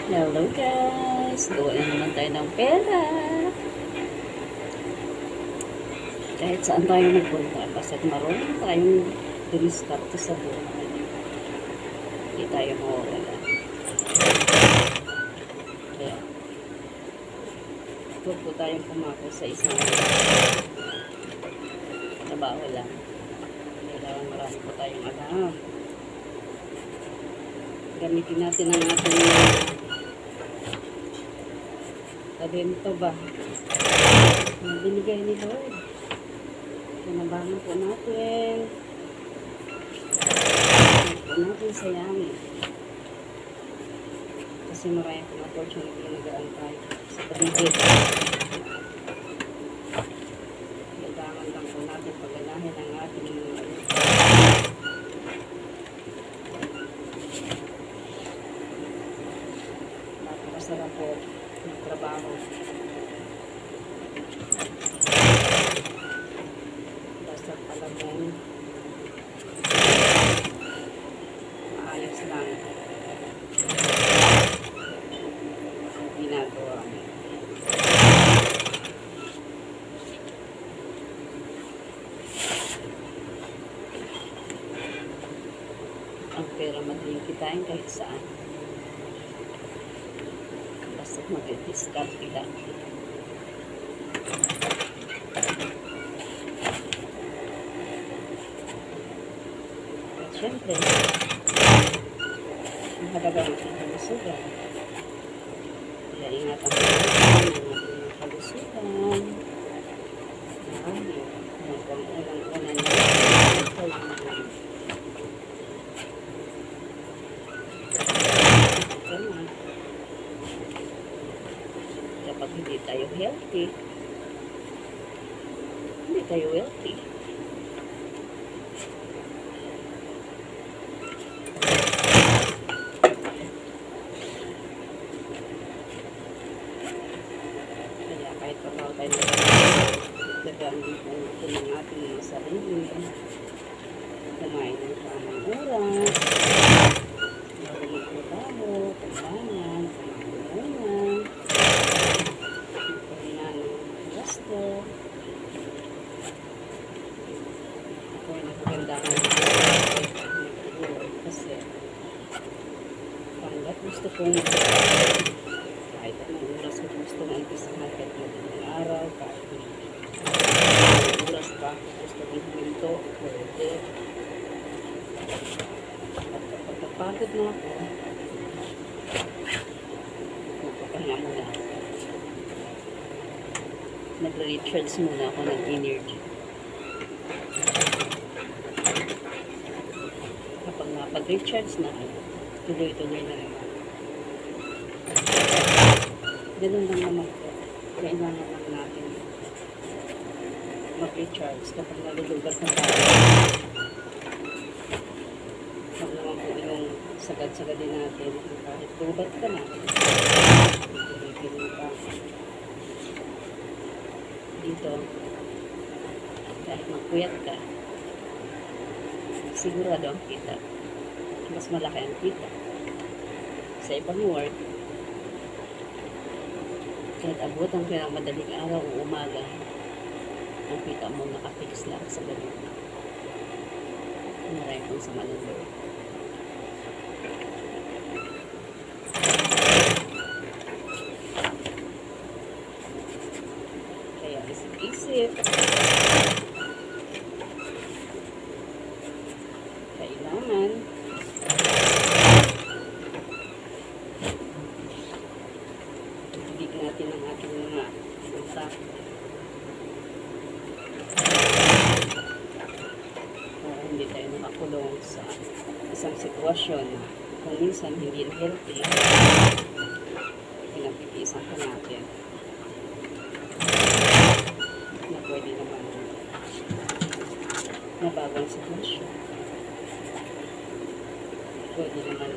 Hello guys! Gawa na naman tayo ng pera. Kahit saan tayo magpunta, basta't marunong tayong dumiskarte sa buhay. Hindi tayo mawawala. Kaya, huwag po tayong pumako sa isang trabaho lang. Kailangan marami po tayong alam. Gamitin natin ang ating talento ba na binigay ni Lord. Pinabangan po natin. Huwag po natin sayangin. Kasi maraming pong opportunity na nag-aantay sa paligid. Kailangan lang po natin paganahin ang ating napakasarap po ng trabaho. Basta alam mo, maayos lang ang ginagawa mo. Ang pera madaling kitain kahit saan. Basta mag-discount kita. At syempre, ang halaga ng ating kalusugan. Kaya ingatan mo ang ating kalusugan. Ang pang-ulang-ulan na kapag hindi tayo healthy, hindi tayo wealthy. Kaya kahit pa tayo nagdagandang po natin ang ating mga sarili, kumain ng tamang oras, bago magtrabaho, kailangan, kumain muna, magpahinga ng gasto. Ako ay nagaganda ka kasi hanggat gusto kong kahit anong oras ko gusto ng umpisa hanggat ng araw, kahit anong oras pa gusto kong huminto, pwede. At kapag napagod na ako, magpapahinga muna. Nagre-recharge muna ako ng energy. Kapag napag-recharge na, tuloy-tuloy na naman. Ganun lang naman po. Kailangan lang natin mag-recharge kapag nalulubat na tayo. Huwag naman po yung sagad-sagad din natin. Kahit lubat ka na, tuloy-tuloy pa. Dito, kahit magpuyat ka, sigurado ang kita. Mas malaki ang kita. Sa ibang word, kahit abutan ka ng madaling araw o umaga, ang kita mo nakafix lang sa gabi. Maray kong sa malulog. Kaya isip-isip. Kailangan ibig natin ang ating mga utak para hindi tayo nakakulong sa isang sitwasyon na kung minsan hindi na healthy, pinagpipisan ka natin na pwede naman na bagong sitwasyon. Pwede naman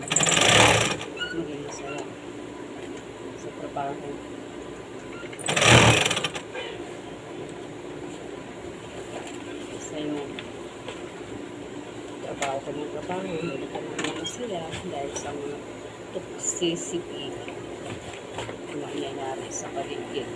maging masaya sa trabaho. Sa yung trabaho ko ng trabaho, hindi ka naman masaya dahil sa mga toxicity bumibili sa paligid.